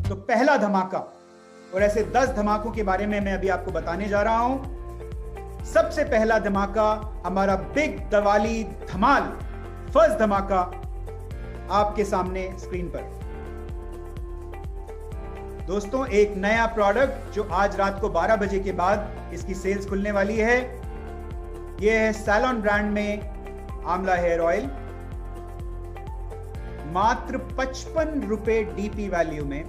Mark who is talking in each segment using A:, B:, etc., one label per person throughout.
A: तो पहला धमाका, और ऐसे 10 धमाकों के बारे में मैं अभी आपको बताने जा रहा हूं। सबसे पहला धमाका हमारा बिग दिवाली धमाल, फर्स्ट धमाका आपके सामने स्क्रीन पर। दोस्तों, एक नया प्रोडक्ट जो आज रात को 12 बजे के बाद इसकी सेल्स खुलने वाली है। यह है सैलॉन ब्रांड में आंवला हेयर ऑयल। मात्र 55 रुपए डीपी वैल्यू में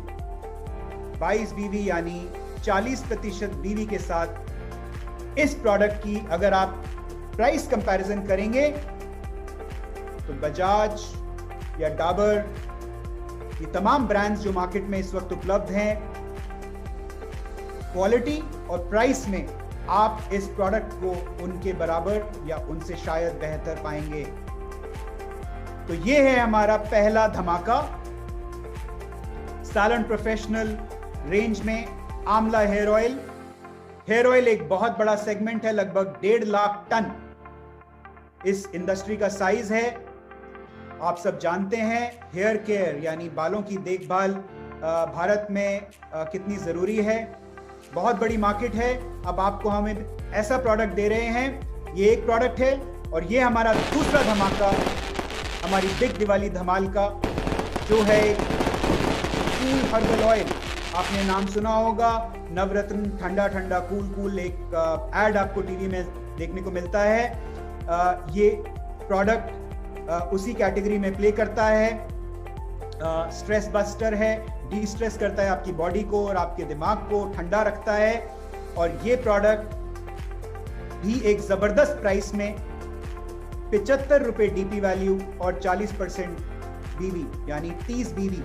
A: 22 बीवी यानी 40% बीवी के साथ इस प्रोडक्ट की अगर आप प्राइस कंपैरिजन करेंगे तो बजाज या डाबर, ये तमाम ब्रांड्स जो मार्केट में इस वक्त उपलब्ध हैं, क्वालिटी और प्राइस में आप इस प्रोडक्ट को उनके बराबर या उनसे शायद बेहतर पाएंगे। तो ये है हमारा पहला धमाका सैलॉन प्रोफेशनल रेंज में आंवला हेयर ऑयल। हेयर ऑयल एक बहुत बड़ा सेगमेंट है, लगभग 1.5 लाख टन इस इंडस्ट्री का साइज है। आप सब जानते हैं हेयर केयर यानी बालों की देखभाल भारत में कितनी जरूरी है। बहुत बड़ी मार्केट है। अब आपको हम ऐसा प्रोडक्ट दे रहे हैं, ये एक प्रोडक्ट है और ये हमारा दूसरा धमाका हमारी बिग दिवाली धमाल का, जो है कूल हर्बल ऑयल। आपने नाम सुना होगा, नवरत्न ठंडा ठंडा कूल कूल, एक एड आपको टीवी में देखने को मिलता है। ये प्रोडक्ट उसी कैटेगरी में प्ले करता है। स्ट्रेस बस्टर है, डी स्ट्रेस करता है आपकी बॉडी को और आपके दिमाग को ठंडा रखता है। और ये प्रोडक्ट भी एक जबरदस्त प्राइस में 75 रुपए डीपी वैल्यू और 40% बीवी यानी 30 बीवी,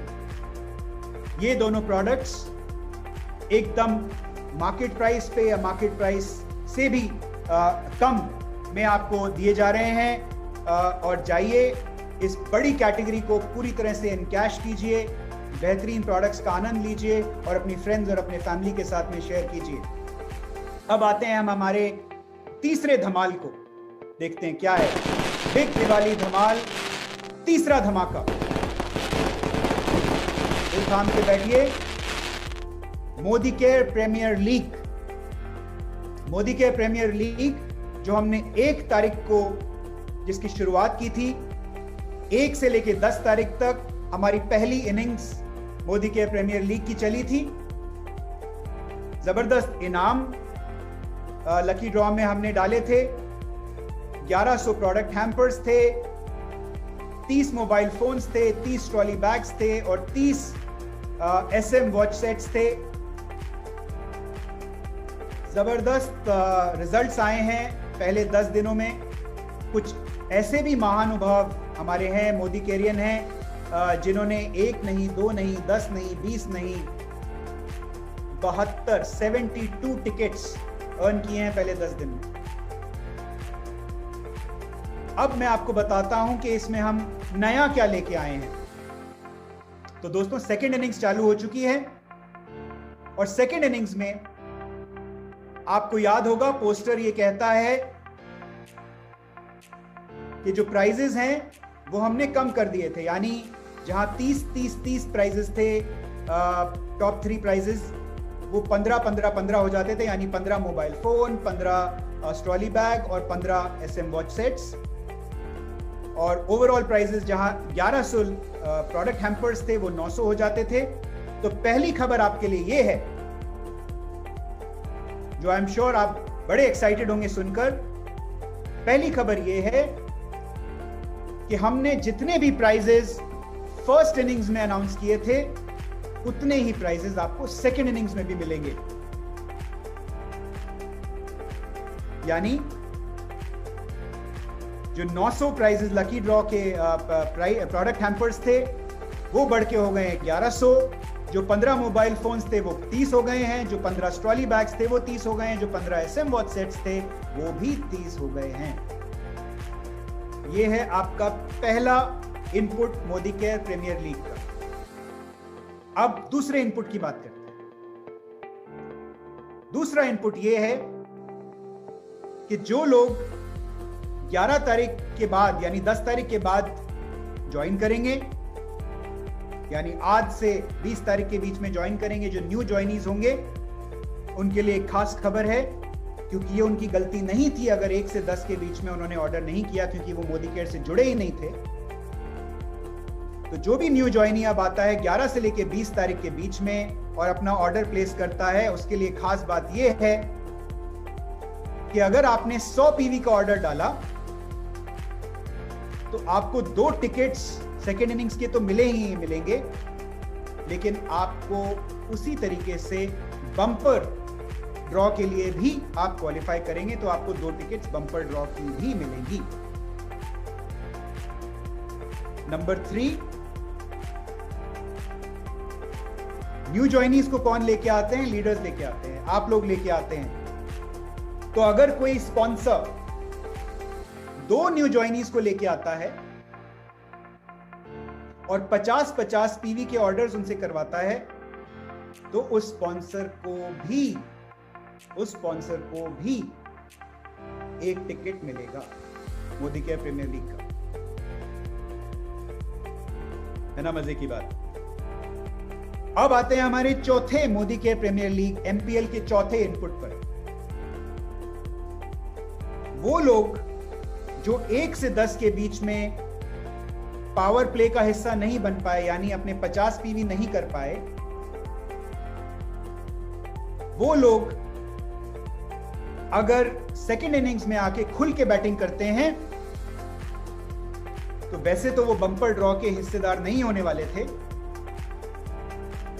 A: ये दोनों प्रोडक्ट्स एकदम मार्केट प्राइस पे या मार्केट प्राइस से भी कम में आपको दिए जा रहे हैं। और जाइए इस बड़ी कैटेगरी को पूरी तरह से एनकैश कीजिए, बेहतरीन प्रोडक्ट्स का आनंद लीजिए और अपनी फ्रेंड्स और अपने फैमिली के साथ में शेयर कीजिए। अब आते हैं हम हमारे तीसरे धमाल को, देखते हैं क्या है बिग दिवाली धमाल, तीसरा धमाका। थाम के बैठिए। Modicare premier league. Modicare premier league जो हमने 1 तारीख को जिसकी शुरुआत की थी, 1 से लेकर 10 तारीख तक हमारी पहली innings Modicare premier league की चली थी। जबरदस्त इनाम लकी ड्रॉ में हमने डाले थे। 1100 प्रोडक्ट हैम्पर्स थे, 30 मोबाइल फोन्स थे, 30 ट्रॉली बैग्स थे और 30 SM वॉच सेट्स थे। जबरदस्त रिजल्ट्स आए हैं पहले 10 दिनों में। कुछ ऐसे भी महानुभाव हमारे हैं, मोदी केरियन हैं, जिन्होंने 1 नहीं, 2 नहीं, 10 नहीं, 20 नहीं, 72 टिकट्स अर्न किए हैं पहले 10 दिन में। अब मैं आपको बताता हूं कि इसमें हम नया क्या लेके आए हैं। तो दोस्तों, सेकेंड इनिंग्स चालू हो चुकी है और सेकेंड इनिंग्स में आपको याद होगा पोस्टर ये कहता है कि जो प्राइजेस हैं वो हमने कम कर दिए थे, यानी जहां 30 प्राइजेस थे, टॉप 3 प्राइजेस, वो 15 हो जाते थे, यानी 15 मोबाइल फोन, 15 ट्रॉली बैग और 15 SM वॉच सेट्स। और ओवरऑल प्राइजेस जहां 1100 प्रोडक्ट हैम्पर्स थे वो 900 हो जाते थे। तो पहली खबर आपके लिए ये है, जो आई एम श्योर आप बड़े एक्साइटेड होंगे सुनकर। पहली खबर ये है कि हमने जितने भी प्राइजेस फर्स्ट इनिंग्स में अनाउंस किए थे, उतने ही प्राइजेस आपको सेकेंड इनिंग्स में भी मिलेंगे। यानी जो 900 प्राइजेस लकी ड्रॉ के प्रोडक्ट हैम्पर्स थे वो बढ़ के हो गए हैं 1100, जो 15 मोबाइल फोन्स थे वो 30 हो गए हैं, जो 15 ट्रॉली बैग्स थे वो 30 हो गए हैं, जो 15 SM वॉच सेट्स थे वो भी 30 हो गए हैं। ये है आपका पहला input Modicare premier league का। अब दूसरे इनपुट की बात करते हैं। दूसरा इनपुट ये है कि जो लोग 11 तारीख के बाद यानी 10 तारीख के बाद ज्वाइन करेंगे, यानी आज से 20 तारीख के बीच में ज्वाइन करेंगे जो न्यू ज्वाइनीज होंगे उनके लिए एक खास खबर है, क्योंकि ये उनकी गलती नहीं थी अगर 1 से 10 के बीच में उन्होंने ऑर्डर नहीं किया, क्योंकि वो मोदी केयर से जुड़े ही नहीं थे। तो जो भी न्यू ज्वाइनी अब आता है 11 से लेके 20 तारीख के बीच में और अपना ऑर्डर प्लेस करता है, उसके लिए खास बात यह है कि अगर आपने 100 पीवी का ऑर्डर डाला तो आपको 2 टिकट्स सेकेंड इनिंग्स के तो मिले ही मिलेंगे, लेकिन आपको उसी तरीके से बम्पर ड्रॉ के लिए भी आप क्वालिफाई करेंगे तो आपको 2 टिकट्स बम्पर ड्रॉ की भी मिलेंगी। नंबर 3, न्यू ज्वाइनीज को कौन लेके आते हैं? लीडर्स लेके आते हैं, आप लोग लेके आते हैं। तो अगर कोई स्पॉन्सर 2 न्यू ज्वाइनीज को लेके आता है और 50-50 पीवी के ऑर्डर्स उनसे करवाता है तो उस स्पॉन्सर को भी एक टिकट मिलेगा मोदी केयर प्रीमियर लीग का। है ना मजे की बात। अब आते हैं हमारे चौथे Modicare premier league MPL के चौथे इनपुट पर। वो लोग जो 1 से 10 के बीच में पावर प्ले का हिस्सा नहीं बन पाए, यानी अपने 50 पीवी नहीं कर पाए, वो लोग अगर सेकेंड इनिंग्स में आके खुल के बैटिंग करते हैं तो वैसे तो वो बम्पर ड्रॉ के हिस्सेदार नहीं होने वाले थे,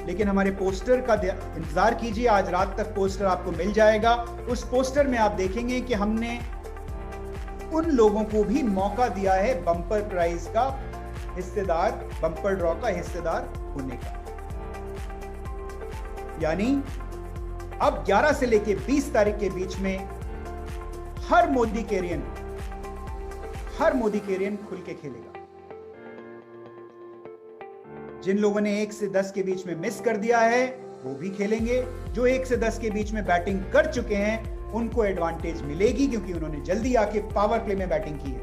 A: लेकिन हमारे पोस्टर का इंतजार कीजिए, आज रात तक पोस्टर आपको मिल जाएगा। उस पोस्टर में आप देखेंगे कि हमने उन लोगों को भी मौका दिया है बम्पर प्राइज का हिस्सेदार, बम्पर ड्रॉ का हिस्सेदार होने का। यानी अब 11 से लेके 20 तारीख के बीच में हर मोदी केरियन खुल के खेलेगा। जिन लोगों ने 1 से 10 के बीच में मिस कर दिया है वो भी खेलेंगे, जो 1 से 10 के बीच में बैटिंग कर चुके हैं उनको एडवांटेज मिलेगी क्योंकि उन्होंने जल्दी आके पावर प्ले में बैटिंग की है।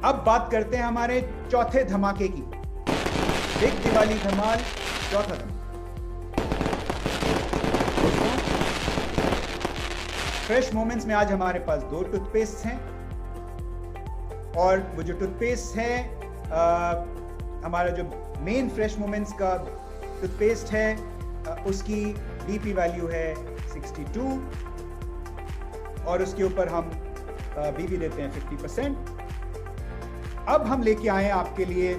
A: अब बात करते हैं हमारे चौथे धमाके की, बिग दिवाली धमाल, चौथा धमाका। फ्रेश मोमेंट्स में आज हमारे पास 2 टूथपेस्ट हैं और वो जो टूथपेस्ट है हमारा जो मेन फ्रेश मोमेंट्स का टूथपेस्ट है उसकी डीपी वैल्यू है 62 और उसके ऊपर हम बीबी देते हैं 50%। अब हम लेके आए हैं आपके लिए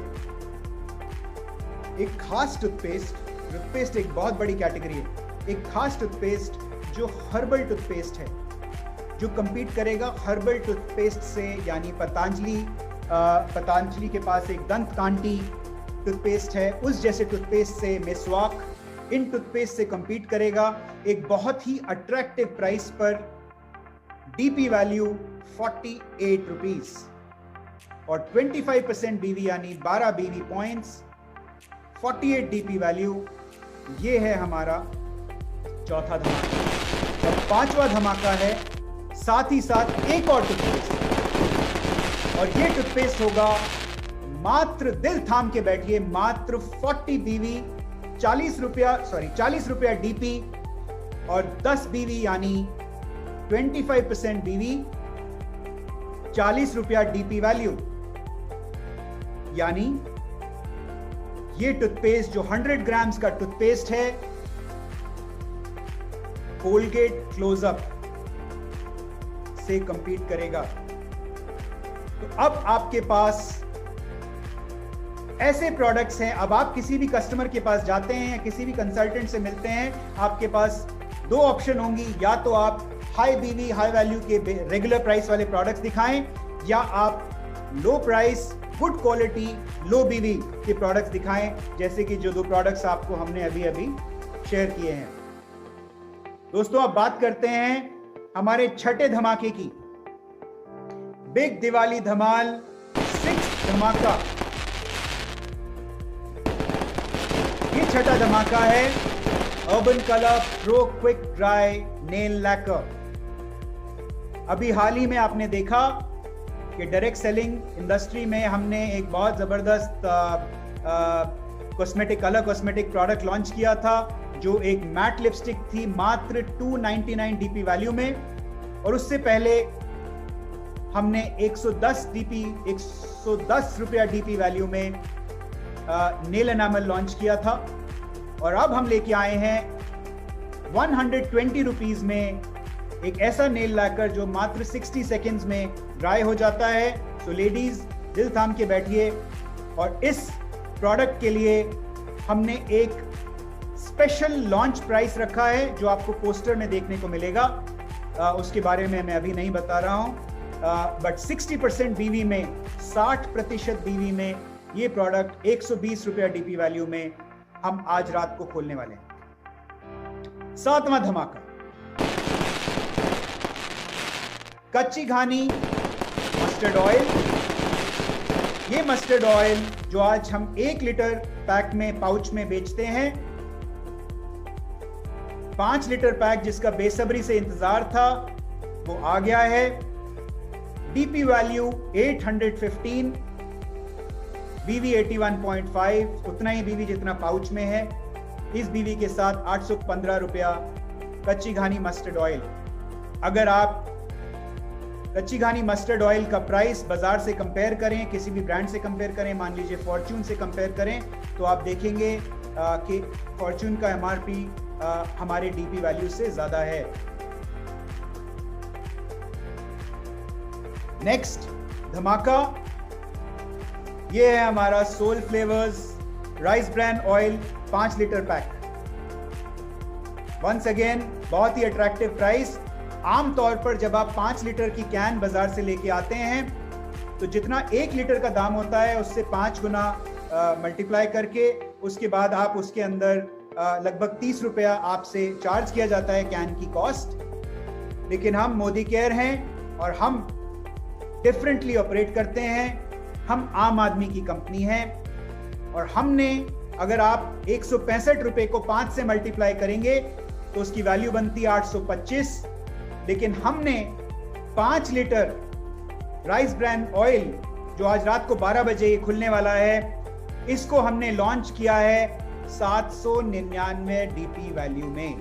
A: एक खास टूथपेस्ट एक बहुत बड़ी कैटेगरी है, एक खास टूथपेस्ट जो हर्बल टूथपेस्ट है, जो कंपीट करेगा हर्बल टूथपेस्ट से, यानी पतंजलि के पास एक दंत कांटी टूथपेस्ट है, उस जैसे टूथपेस्ट से मेसवाक इन टूथपेस्ट से कंपीट करेगा एक बहुत ही अट्रैक्टिव प्राइस पर, डीपी वैल्यू 48 रुपीज और 25% बीवी यानी 12 बीवी पॉइंट्स, 48 डीपी वैल्यू। ये है हमारा चौथा धमाका। और 5वां धमाका है साथ ही साथ एक और टूथपेस्ट, और ये टूथपेस्ट होगा मात्र, दिल थाम के बैठिए, मात्र 40 बीवी, 40 रुपया डीपी और 10 बीवी यानी 25% बीवी, 40 रुपया डीपी वैल्यू। यानी ये टूथपेस्ट जो 100 ग्राम्स का टूथपेस्ट है कोलगेट क्लोजअप से कंपीट करेगा। तो अब आपके पास ऐसे प्रोडक्ट्स हैं, अब आप किसी भी कस्टमर के पास जाते हैं या किसी भी कंसल्टेंट से मिलते हैं, आपके पास 2 ऑप्शन होंगी, या तो आप हाई बीवी हाई वैल्यू के रेगुलर प्राइस वाले प्रोडक्ट्स दिखाएं, या आप लो प्राइस गुड क्वालिटी लो बीवी के प्रोडक्ट्स दिखाएं, जैसे कि जो 2 प्रोडक्ट्स आपको हमने अभी शेयर किए हैं। दोस्तों अब बात करते हैं हमारे छठे धमाके की, बिग दिवाली धमाल 6th धमाका। ये छठा धमाका है urban colour pro quick dry nail lacquer. अभी हाल ही में आपने देखा कि डायरेक्ट सेलिंग इंडस्ट्री में हमने एक बहुत ज़बरदस्त कलर कॉस्मेटिक प्रोडक्ट लॉन्च किया था, जो एक मैट लिपस्टिक थी मात्र 299 डीपी वैल्यू में, और उससे पहले हमने 110 रुपया डीपी वैल्यू में नेल एनामल लॉन्च किया था। और अब हम लेके आए हैं 120 रुपीज में एक ऐसा नेल लैकर जो मात्र 60 सेकेंड्स में ड्राई हो जाता है। तो लेडीज दिल थाम के बैठिए, और इस प्रोडक्ट के लिए हमने एक स्पेशल लॉन्च प्राइस रखा है जो आपको पोस्टर में देखने को मिलेगा। उसके बारे में मैं अभी नहीं बता रहा हूं, बट 60% बीवी में, 60% बीवी में ये प्रोडक्ट 120 रुपया डीपी वैल्यू में हम आज रात को खोलने वाले हैं। 7वां धमाका, कच्ची घानी मस्टर्ड ऑयल। ये मस्टर्ड ऑयल जो आज हम 1 लीटर पैक में, पाउच में बेचते हैं, 5 लीटर पैक जिसका बेसब्री से इंतजार था वो आ गया है। डीपी वैल्यू 815, बीवी 81.5, उतना ही बीवी जितना पाउच में है। इस बीवी के साथ 815 रुपया कच्ची घानी मस्टर्ड ऑयल। अगर आप कच्ची घानी मस्टर्ड ऑयल का प्राइस बाजार से कंपेयर करें, किसी भी ब्रांड से कंपेयर करें, मान लीजिए फॉर्च्यून से कंपेयर करें, तो आप देखेंगे कि फॉर्च्यून का एमआरपी हमारे डीपी वैल्यू से ज्यादा है। नेक्स्ट धमाका, ये है हमारा soul flavours rice bran oil 5 litre pack. Once again बहुत ही अट्रैक्टिव प्राइस। आमतौर पर जब आप 5 लीटर की कैन बाजार से लेके आते हैं तो जितना 1 लीटर का दाम होता है उससे 5 गुना मल्टीप्लाई करके उसके बाद आप उसके अंदर लगभग 30 रुपया आपसे चार्ज किया जाता है कैन की कॉस्ट। लेकिन हम मोदी केयर हैं और हम डिफरेंटली ऑपरेट करते हैं। हम आम आदमी की कंपनी है और हमने, अगर आप 165 रुपए को 5 से मल्टीप्लाई करेंगे तो उसकी वैल्यू बनती है 825। लेकिन हमने 5 लीटर राइस ब्रान ऑयल जो आज रात को 12 बजे ये खुलने वाला है, इसको हमने लॉन्च किया है 799 डीपी वैल्यू में।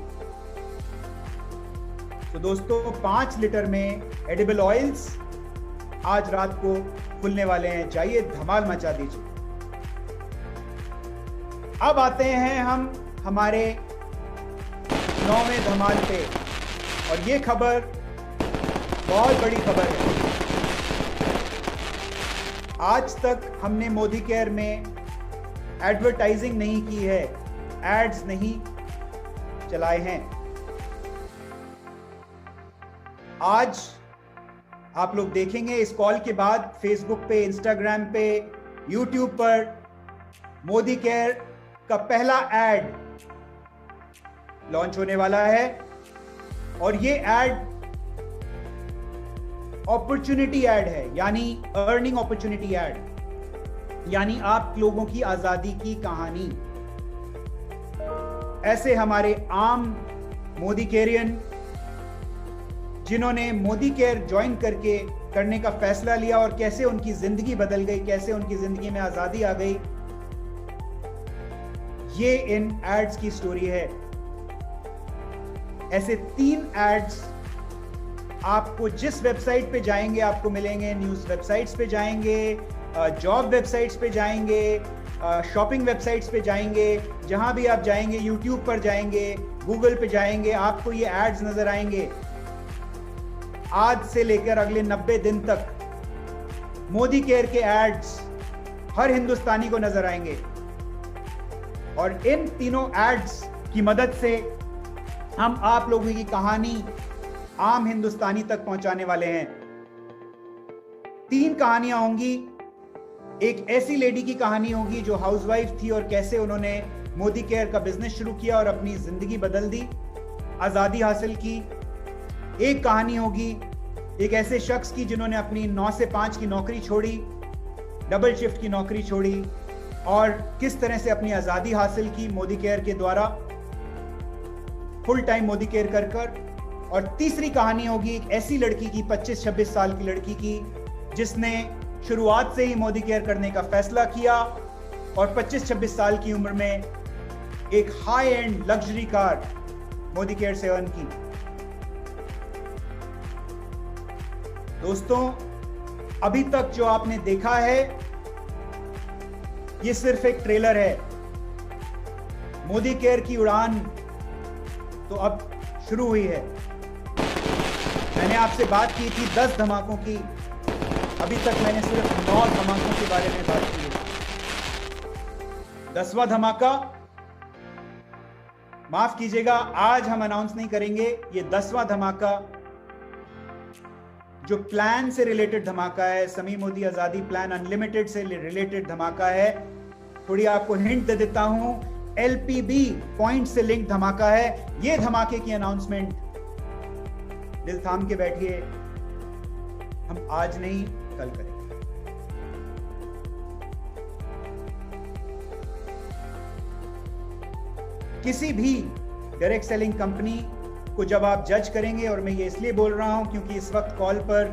A: तो दोस्तों 5 लीटर में एडिबल ऑयल्स आज रात को खुलने वाले हैं, जाइए धमाल मचा दीजिए। अब आते हैं हम हमारे 9वें धमाल पे, और ये खबर बहुत बड़ी खबर है। आज तक हमने मोदी केयर में एडवर्टाइजिंग नहीं की है, एड्स नहीं चलाए हैं। आज आप लोग देखेंगे इस कॉल के बाद फेसबुक पे, इंस्टाग्राम पे, यूट्यूब पर मोदी केयर का पहला एड लॉन्च होने वाला है। और ये एड अपॉर्चुनिटी एड है, यानी अर्निंग अपॉर्चुनिटी एड, यानी आप लोगों की आजादी की कहानी। ऐसे हमारे आम मोदी केयरियन जिन्होंने मोदी केयर ज्वाइन करने का फैसला लिया और कैसे उनकी जिंदगी बदल गई, कैसे उनकी जिंदगी में आजादी आ गई, ये इन एड्स की स्टोरी है। ऐसे 3 एड्स आपको जिस वेबसाइट पे जाएंगे आपको मिलेंगे। न्यूज वेबसाइट्स पे जाएंगे, जॉब वेबसाइट्स पे जाएंगे, शॉपिंग वेबसाइट्स पे जाएंगे, जहां भी आप जाएंगे, यूट्यूब पर जाएंगे, गूगल पे जाएंगे, आपको ये एड्स नजर आएंगे। आज से लेकर अगले 90 दिन तक मोदी केयर के एड्स हर हिंदुस्तानी को नजर आएंगे। और इन तीनों एड्स की मदद से हम आप लोगों की कहानी आम हिंदुस्तानी तक पहुंचाने वाले हैं। 3 कहानियां होंगी। एक ऐसी लेडी की कहानी होगी जो हाउसवाइफ थी और कैसे उन्होंने मोदी केयर का बिजनेस शुरू किया और अपनी जिंदगी बदल दी, आजादी हासिल की। एक कहानी होगी एक ऐसे शख्स की जिन्होंने अपनी 9 से 5 की नौकरी छोड़ी, डबल शिफ्ट की नौकरी छोड़ी, और किस तरह से अपनी आजादी हासिल की मोदी केयर के द्वारा, फुल टाइम मोदी केयर कर। और तीसरी कहानी होगी एक ऐसी लड़की की, 25-26 साल की लड़की की, जिसने शुरुआत से ही मोदी केयर करने का फैसला किया और 25-26 साल की उम्र में एक high and luxury car Modi care से अर्न की। दोस्तों, अभी तक जो आपने देखा है ये सिर्फ एक ट्रेलर है। मोदी केयर की उड़ान तो अब शुरू हुई है। मैंने आपसे बात की थी 10 धमाकों की, अभी तक मैंने सिर्फ 9 धमाकों के बारे में बात की है। 10वां धमाका, माफ कीजिएगा, आज हम अनाउंस नहीं करेंगे। ये 10वां धमाका जो प्लान से रिलेटेड धमाका है, समीर मोदी आजादी प्लान अनलिमिटेड से रिलेटेड धमाका है। थोड़ी आपको हिंट दे देता हूं, एलपीबी पॉइंट से लिंक धमाका है। ये धमाके की अनाउंसमेंट, दिल थाम के बैठिए, हम आज नहीं कल करेंगे। किसी भी डायरेक्ट सेलिंग कंपनी को जब आप जज करेंगे, और मैं ये इसलिए बोल रहा हूं क्योंकि इस वक्त कॉल पर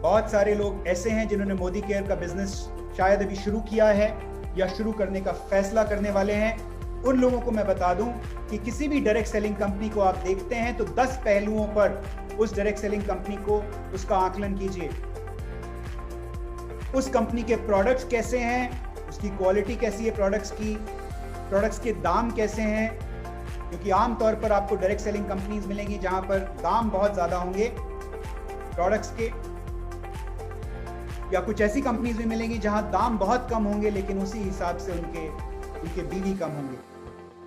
A: बहुत सारे लोग ऐसे हैं जिन्होंने मोदी केयर का बिजनेस शायद अभी शुरू किया है या शुरू करने का फैसला करने वाले हैं। उन लोगों को मैं बता दूं कि किसी भी डायरेक्ट सेलिंग कंपनी को आप देखते हैं तो 10 पहलुओं पर उस डायरेक्ट सेलिंग कंपनी को उसका आकलन कीजिए। उस कंपनी के प्रोडक्ट्स कैसे हैं, उसकी क्वालिटी कैसी है प्रोडक्ट्स के दाम कैसे हैं, क्योंकि आमतौर पर आपको डायरेक्ट सेलिंग कंपनीज मिलेंगी जहां पर दाम बहुत ज्यादा होंगे प्रोडक्ट्स के, या कुछ ऐसी कंपनीज भी मिलेंगी जहां दाम बहुत कम होंगे लेकिन उसी हिसाब से उनके बीवी कम होंगे।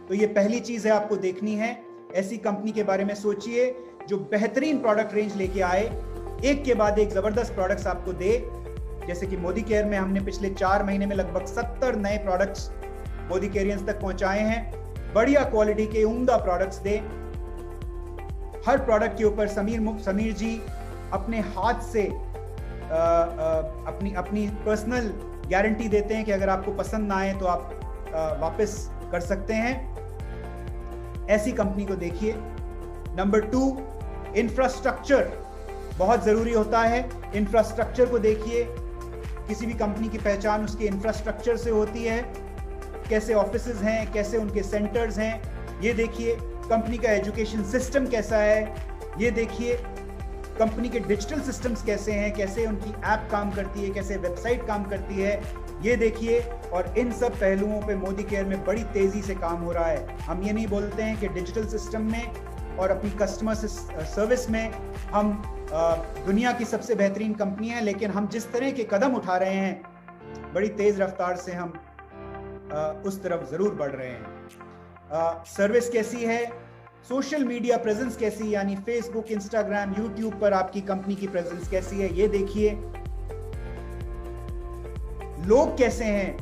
A: तो ये पहली चीज है आपको देखनी है। ऐसी कंपनी के बारे में सोचिए जो बेहतरीन प्रोडक्ट रेंज लेके आए, एक के बाद एक जबरदस्त प्रोडक्ट्स आपको दे। जैसे कि मोदी केयर में हमने पिछले 4 महीने में लगभग 70 नए प्रोडक्ट्स मोदी केयरियंस तक पहुंचाए हैं। बढ़िया क्वालिटी के उम्दा प्रोडक्ट्स दे। हर प्रोडक्ट के ऊपर समीर जी अपने हाथ से अपनी पर्सनल गारंटी देते हैं कि अगर आपको पसंद ना आए तो आप वापस कर सकते हैं। ऐसी कंपनी को देखिए। नंबर 2, इंफ्रास्ट्रक्चर बहुत जरूरी होता है। इंफ्रास्ट्रक्चर को देखिए। किसी भी कंपनी की पहचान उसके इंफ्रास्ट्रक्चर से होती है। कैसे ऑफिसेज हैं, कैसे उनके सेंटर्स हैं, ये देखिए। कंपनी का एजुकेशन सिस्टम कैसा है, ये देखिए। कंपनी के डिजिटल सिस्टम्स कैसे हैं, कैसे उनकी ऐप काम करती है, कैसे वेबसाइट काम करती है, ये देखिए। और इन सब पहलुओं पे मोदी केयर में बड़ी तेजी से काम हो रहा है। हम ये नहीं बोलते हैं कि डिजिटल सिस्टम में और अपनी कस्टमर सर्विस में हम दुनिया की सबसे बेहतरीन कंपनी है, लेकिन हम जिस तरह के कदम उठा रहे हैं बड़ी तेज रफ्तार से हम उस तरफ जरूर बढ़ रहे हैं। सर्विस कैसी है, सोशल मीडिया प्रेजेंस कैसी, यानी फेसबुक, इंस्टाग्राम, यूट्यूब पर आपकी कंपनी की प्रेजेंस कैसी है, ये देखिए। लोग कैसे हैं,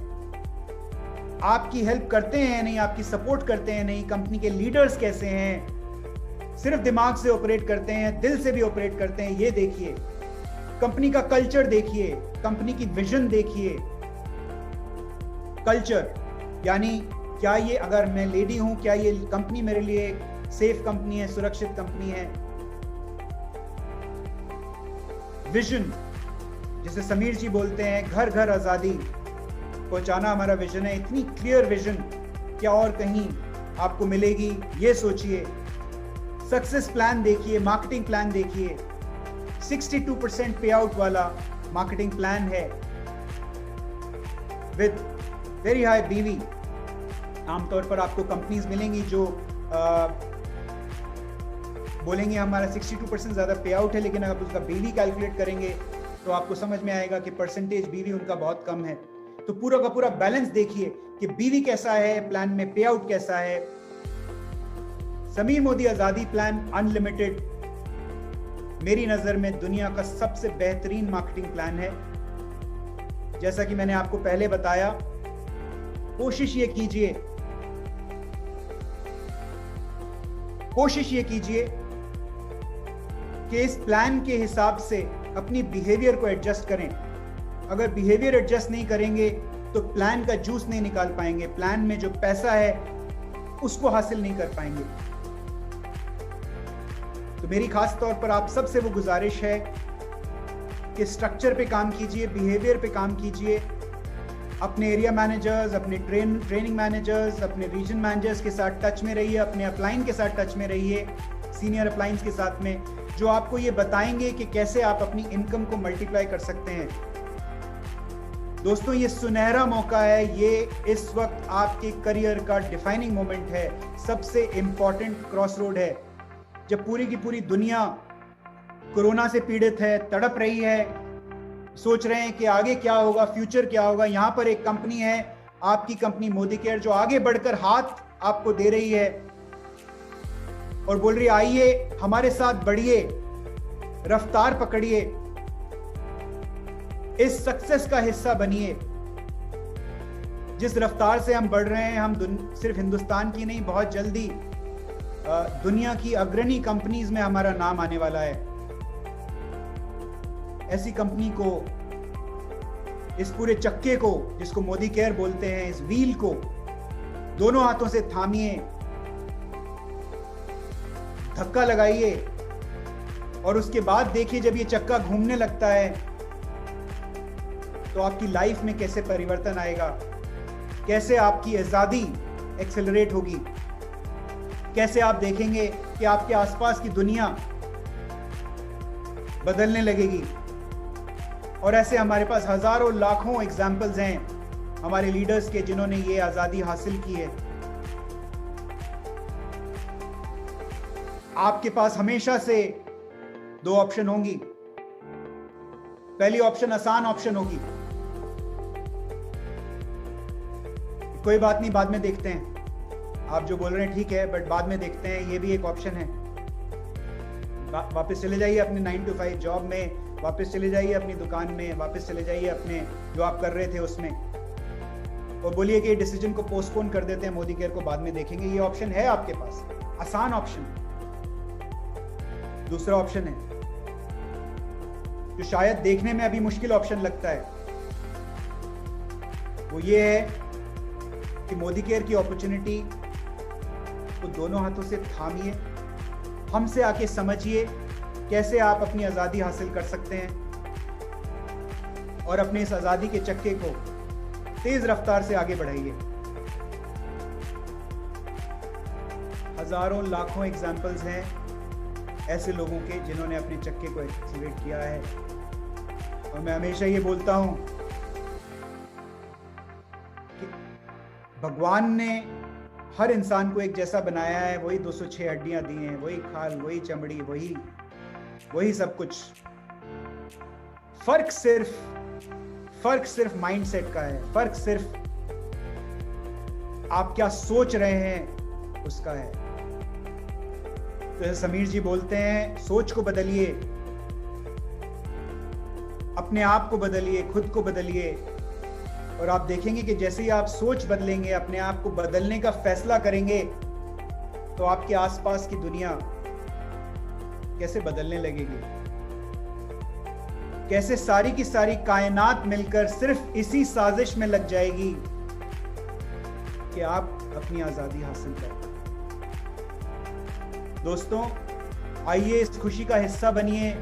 A: आपकी हेल्प करते हैं नहीं, आपकी सपोर्ट करते हैं नहीं। कंपनी के लीडर्स कैसे हैं, सिर्फ दिमाग से ऑपरेट करते हैं, दिल से भी ऑपरेट करते हैं, ये देखिए। कंपनी का कल्चर देखिए, कंपनी की विजन देखिए। कल्चर यानी क्या ये, अगर मैं लेडी हूं, क्या ये कंपनी मेरे लिए एक सेफ कंपनी है, सुरक्षित कंपनी है। विजन, जिसे समीर जी बोलते हैं घर घर आजादी पहुंचाना हमारा विजन है। इतनी क्लियर विजन क्या और कहीं आपको मिलेगी, ये सोचिए। सक्सेस प्लान देखिए, मार्केटिंग प्लान देखिए। 62% पे आउट वाला मार्केटिंग प्लान है विद वेरी हाई बीवी। आमतौर पर आपको कंपनीज मिलेंगी जो बोलेंगे हमारा 62% ज्यादा पे आउट है, लेकिन अगर उसका बीवी कैलकुलेट करेंगे तो आपको समझ में आएगा कि परसेंटेज बीवी उनका बहुत कम है। तो पूरा का पूरा बैलेंस देखिए कि बीवी कैसा है, प्लान में पे आउट कैसा है। समीर मोदी आजादी प्लान अनलिमिटेड मेरी नजर में दुनिया का सबसे बेहतरीन मार्केटिंग प्लान है। जैसा कि मैंने आपको पहले बताया, कोशिश ये कीजिए कि इस प्लान के हिसाब से अपनी बिहेवियर को एडजस्ट करें। अगर बिहेवियर एडजस्ट नहीं करेंगे तो प्लान का जूस नहीं निकाल पाएंगे, प्लान में जो पैसा है उसको हासिल नहीं कर पाएंगे। तो मेरी खास तौर पर आप सबसे वो गुजारिश है के स्ट्रक्चर पे काम कीजिए, बिहेवियर पे काम कीजिए। अपने एरिया मैनेजर्स, अपने ट्रेनिंग मैनेजर्स, अपने रीजन मैनेजर्स के साथ टच में रहिए, अपने अपलाइन के साथ टच में रहिए, सीनियर अपलाइंस के साथ में, जो आपको ये बताएंगे कि कैसे आप अपनी इनकम को मल्टीप्लाई कर सकते हैं। दोस्तों, ये सुनहरा मौका है, ये इस वक्त आपके करियर का डिफाइनिंग मोमेंट है, सबसे इंपॉर्टेंट क्रॉस रोड है, जब पूरी की पूरी दुनिया कोरोना से पीड़ित है, तड़प रही है, सोच रहे हैं कि आगे क्या होगा, फ्यूचर क्या होगा। यहां पर एक कंपनी है, आपकी कंपनी मोदी केयर, जो आगे बढ़कर हाथ आपको दे रही है और बोल रही है आइए हमारे साथ बढ़िए, रफ्तार पकड़िए, इस सक्सेस का हिस्सा बनिए। जिस रफ्तार से हम बढ़ रहे हैं, हम सिर्फ हिंदुस्तान की नहीं, बहुत जल्दी दुनिया की अग्रणी कंपनीज में हमारा नाम आने वाला है। ऐसी कंपनी को, इस पूरे चक्के को जिसको मोदी केयर बोलते हैं, इस व्हील को दोनों हाथों से थामिए, धक्का लगाइए और उसके बाद देखिए जब ये चक्का घूमने लगता है तो आपकी लाइफ में कैसे परिवर्तन आएगा, कैसे आपकी आजादी एक्सेलरेट होगी, कैसे आप देखेंगे कि आपके आसपास की दुनिया बदलने लगेगी। और ऐसे हमारे पास हजारों लाखों एग्जाम्पल्स हैं हमारे लीडर्स के, जिन्होंने ये आजादी हासिल की है। आपके पास हमेशा से दो ऑप्शन होंगी। पहली ऑप्शन आसान ऑप्शन होगी, कोई बात नहीं बाद में देखते हैं, आप जो बोल रहे हैं ठीक है बट बाद में देखते हैं, ये भी एक ऑप्शन है। वापस चले जाइए अपने 9 to 5 जॉब में, वापस चले जाइए अपनी दुकान में, वापस चले जाइए अपने जो आप कर रहे थे उसमें, और बोलिए कि डिसीजन को पोस्टपोन कर देते हैं, मोदी केयर को बाद में देखेंगे। ये ऑप्शन है आपके पास, आसान ऑप्शन। दूसरा ऑप्शन है जो शायद देखने में अभी मुश्किल ऑप्शन लगता है, वो ये है कि मोदी केयर की अपॉर्चुनिटी को दोनों हाथों से थामिए, हमसे आके समझिए कैसे आप अपनी आजादी हासिल कर सकते हैं और अपने इस आजादी के चक्के को तेज रफ्तार से आगे बढ़ाइए। हजारों लाखों एग्जाम्पल्स हैं ऐसे लोगों के जिन्होंने अपने चक्के को एक्सीलरेट किया है। और मैं हमेशा ये बोलता हूं कि भगवान ने हर इंसान को एक जैसा बनाया है, वही 206 हड्डियां दी हैं, वही खाल, वही चमड़ी, वही सब कुछ। फर्क सिर्फ माइंडसेट का है, फर्क सिर्फ आप क्या सोच रहे हैं उसका है। तो जैसे समीर जी बोलते हैं, सोच को बदलिए, अपने आप को बदलिए, खुद को बदलिए, और आप देखेंगे कि जैसे ही आप सोच बदलेंगे, अपने आप को बदलने का फैसला करेंगे, तो आपके आसपास की दुनिया कैसे बदलने लगेगी, कैसे सारी की सारी कायनात मिलकर सिर्फ इसी साजिश में लग जाएगी कि आप अपनी आजादी हासिल करें। दोस्तों, आइए इस खुशी का हिस्सा बनिए,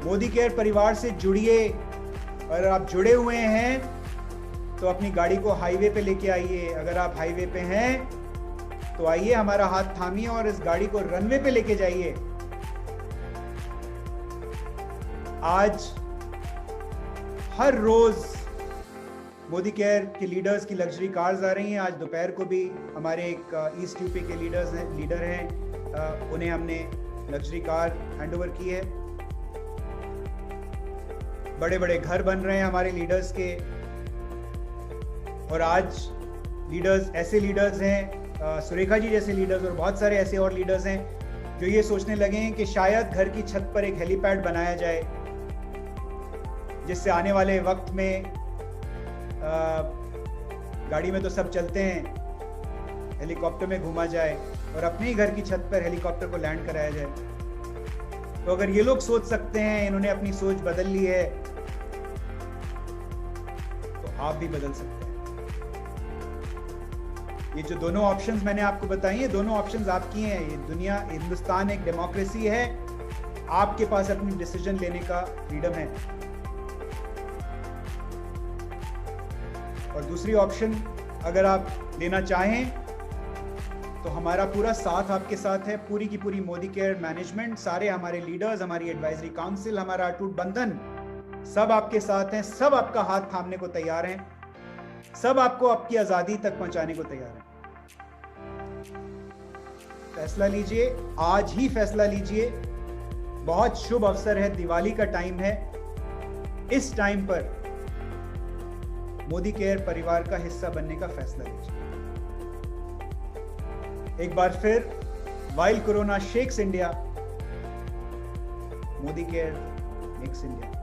A: मोदी केयर परिवार से जुड़िए। अगर आप जुड़े हुए हैं तो अपनी गाड़ी को हाईवे पे लेके आइए, अगर आप हाईवे पे हैं तो आइए हमारा हाथ थामिए और इस गाड़ी को रनवे पे लेके जाइए। आज हर रोज मोदी केयर के लीडर्स की लग्जरी कार्स आ रही हैं। आज दोपहर को भी हमारे एक ईस्ट यूपी के लीडर हैं, उन्हें हमने लग्जरी कार हैंडओवर की है। बड़े बड़े घर बन रहे हैं हमारे लीडर्स के, और आज लीडर्स, ऐसे लीडर्स हैं, सुरेखा जी जैसे लीडर्स और बहुत सारे ऐसे और लीडर्स हैं जो ये सोचने लगे हैं कि शायद घर की छत पर एक हेलीपैड बनाया जाए, जिससे आने वाले वक्त में गाड़ी में तो सब चलते हैं, हेलीकॉप्टर में घूमा जाए और अपने ही घर की छत पर हेलीकॉप्टर को लैंड कराया जाए। तो अगर ये लोग सोच सकते हैं, इन्होंने अपनी सोच बदल ली है, तो आप भी बदल सकते हैं। ये जो दोनों ऑप्शंस मैंने आपको बताई हैं, दोनों ऑप्शंस आपकी हैं। ये दुनिया, हिंदुस्तान एक डेमोक्रेसी है आपके पास अपनी डिसीजन लेने का फ्रीडम है। और दूसरी ऑप्शन अगर आप लेना चाहें तो हमारा पूरा साथ आपके साथ है, पूरी की पूरी मोदी केयर मैनेजमेंट, सारे हमारे लीडर्स, हमारी एडवाइजरी काउंसिल, हमारा अटूट बंधन, सब आपके साथ हैं, सब आपका हाथ थामने को तैयार हैं, सब आपको आपकी आजादी तक पहुंचाने को तैयार हैं। फैसला लीजिए, आज ही फैसला लीजिए। बहुत शुभ अवसर है, दिवाली का टाइम है। इस टाइम पर मोदी केयर परिवार का हिस्सा बनने का फैसला लीजिए। एक बार फिर, while corona shakes India, Modi care makes India.